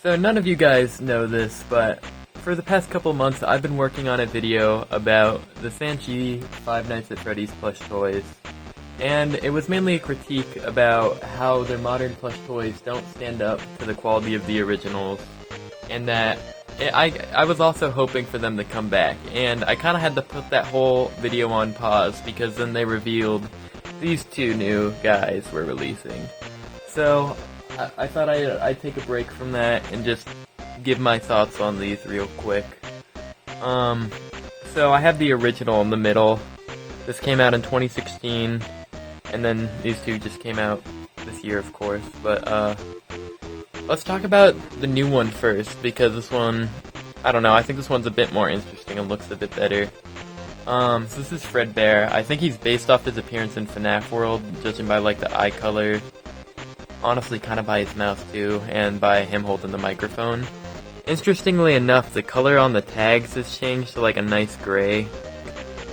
So none of you guys know this, but for the past couple months I've been working on a video about the Sanshee Five Nights at Freddys plush toys. And it was mainly a critique about how their modern plush toys don't stand up to the quality of the originals. And that I was also hoping for them to come back. And I kind of had to put that whole video on pause because then they revealed these two new guys were releasing. So I thought I'd take a break from that and just give my thoughts on these real quick. So I have the original in the middle. This came out in 2016, and then these two just came out this year, of course. But let's talk about the new one first, because this one, I don't know, I think this one's a bit more interesting and looks a bit better. So this is Fredbear. I think he's based off his appearance in FNAF World, judging by like the eye color. Honestly, kind of by his mouth too, and by him holding the microphone. Interestingly enough, the color on the tags has changed to like a nice gray.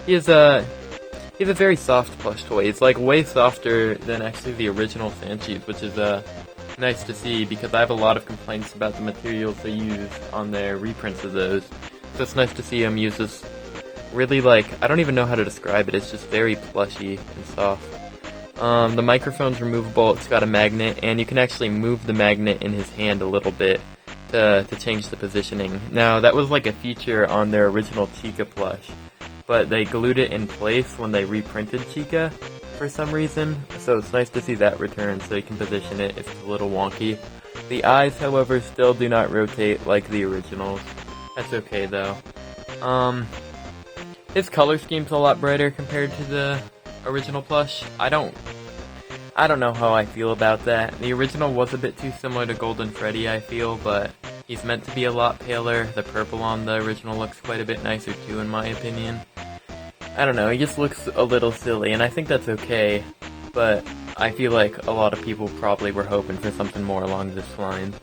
He has a very soft plush toy. It's like way softer than actually the original Sanshees, which is nice to see because I have a lot of complaints about the materials they use on their reprints of those. So it's nice to see him use this really, like, I don't even know how to describe it. It's just very plushy and soft. The microphone's removable, it's got a magnet, and you can actually move the magnet in his hand a little bit to change the positioning. Now, that was like a feature on their original Chica plush, but they glued it in place when they reprinted Chica for some reason, so it's nice to see that return so you can position it if it's a little wonky. The eyes, however, still do not rotate like the originals. That's okay though. His color scheme's a lot brighter compared to the original plush. I don't know how I feel about that. The original was a bit too similar to Golden Freddy, I feel, but he's meant to be a lot paler. The purple on the original looks quite a bit nicer too, in my opinion. I don't know, he just looks a little silly, and I think that's okay, but I feel like a lot of people probably were hoping for something more along this line.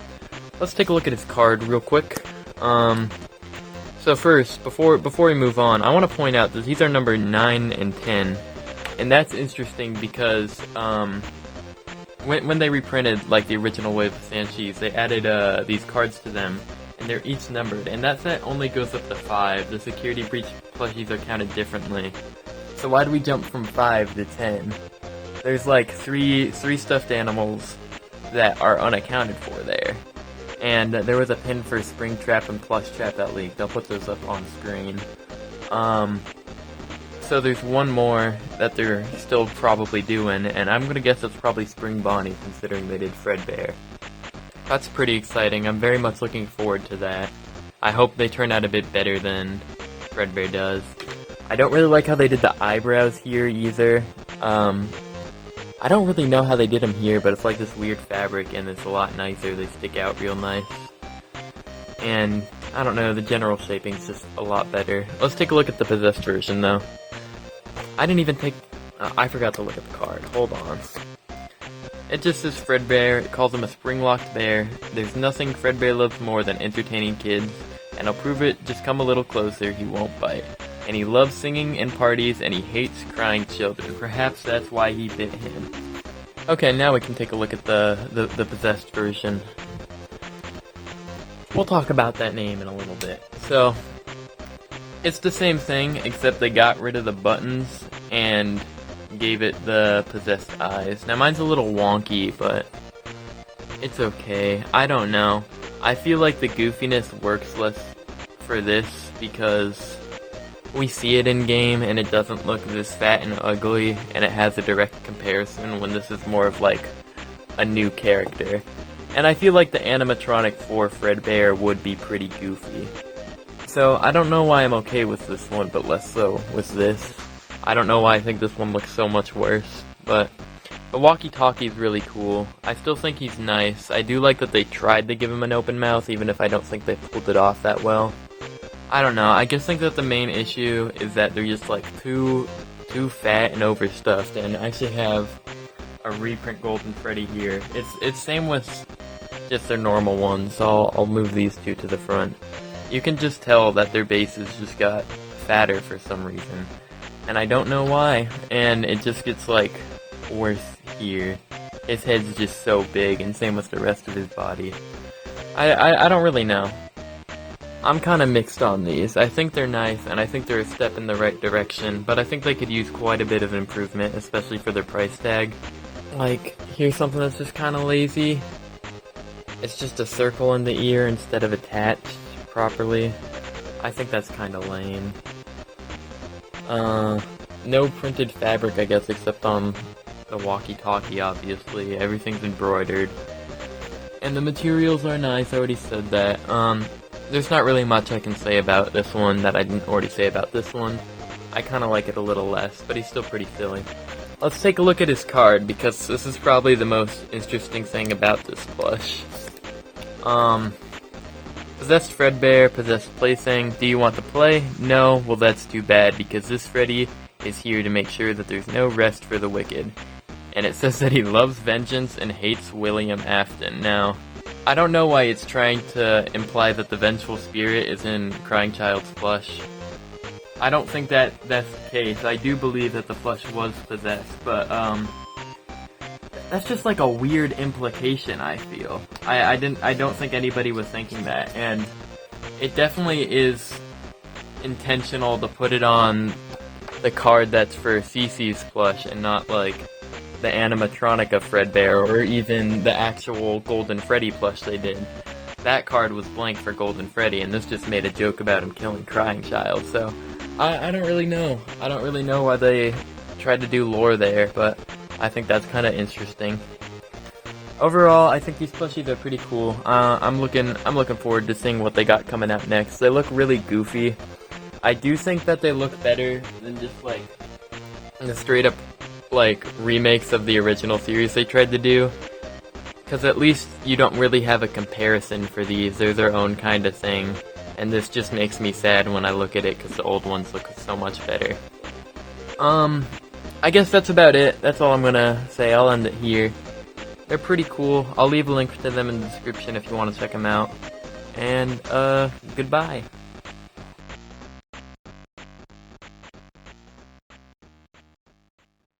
Let's take a look at his card real quick. So first, before we move on, I want to point out that these are number 9 and 10. And that's interesting because when they reprinted like the original wave of Sanshees, they added these cards to them, and they're each numbered. And that set only goes up to 5. The security breach plushies are counted differently. So why do we jump from 5 to 10? There's like three stuffed animals that are unaccounted for there. And there was a pin for Springtrap and Plushtrap that leaked. I'll put those up on screen. So there's one more that they're still probably doing, and I'm gonna guess it's probably Spring Bonnie, considering they did Fredbear. That's pretty exciting. I'm very much looking forward to that. I hope they turn out a bit better than Fredbear does. I don't really like how they did the eyebrows here either. I don't really know how they did them here, but it's like this weird fabric, and it's a lot nicer. They stick out real nice. And I don't know, the general shaping's just a lot better. Let's take a look at the possessed version though. I forgot to look at the card. Hold on. It just says Fredbear. It calls him a spring-locked bear. There's nothing Fredbear loves more than entertaining kids, and I'll prove it. Just come a little closer. He won't bite. And he loves singing and parties, and he hates crying children. Perhaps that's why he bit him. Okay, now we can take a look at the possessed version. We'll talk about that name in a little bit. So, it's the same thing, except they got rid of the buttons and gave it the possessed eyes. Now mine's a little wonky, but it's okay. I don't know. I feel like the goofiness works less for this because we see it in game and it doesn't look this fat and ugly, and it has a direct comparison when this is more of like a new character. And I feel like the animatronic for Fredbear would be pretty goofy. So, I don't know why I'm okay with this one, but less so with this. I don't know why I think this one looks so much worse, but the walkie-talkie is really cool. I still think he's nice. I do like that they tried to give him an open mouth, even if I don't think they pulled it off that well. I don't know, I just think that the main issue is that they're just like too fat and overstuffed, and I actually have a reprint Golden Freddy here. It's same with just their normal ones, so I'll move these two to the front. You can just tell that their bases just got fatter for some reason, and I don't know why, and it just gets like worse here. His head's just so big, and same with the rest of his body. I don't really know. I'm kind of mixed on these. I think they're nice, and I think they're a step in the right direction, but I think they could use quite a bit of improvement, especially for their price tag. Like, here's something that's just kind of lazy. It's just a circle in the ear instead of attached properly. I think that's kind of lame. No printed fabric, I guess, except on the walkie-talkie, obviously. Everything's embroidered. And the materials are nice, I already said that. There's not really much I can say about this one that I didn't already say about this one. I kind of like it a little less, but he's still pretty silly. Let's take a look at his card, because this is probably the most interesting thing about this plush. Possessed Fredbear, possessed plaything. Do you want to play? No? Well, that's too bad, because this Freddy is here to make sure that there's no rest for the wicked. And it says that he loves vengeance and hates William Afton. Now, I don't know why it's trying to imply that the vengeful spirit is in Crying Child's plush. I don't think that that's the case. I do believe that the plush was possessed, but, that's just like a weird implication, I feel. I don't think anybody was thinking that, and it definitely is intentional to put it on the card that's for Cece's plush and not like the animatronic of Fredbear or even the actual Golden Freddy plush they did. That card was blank for Golden Freddy, and this just made a joke about him killing Crying Child, so I don't really know. I don't really know why they tried to do lore there, but I think that's kind of interesting. Overall, I think these plushies are pretty cool. I'm looking forward to seeing what they got coming out next. They look really goofy. I do think that they look better than just like the straight up like remakes of the original series they tried to do. Because at least you don't really have a comparison for these. They're their own kind of thing. And this just makes me sad when I look at it because the old ones look so much better. I guess that's about it. That's all I'm gonna say. I'll end it here. They're pretty cool. I'll leave a link to them in the description if you want to check them out. And, goodbye.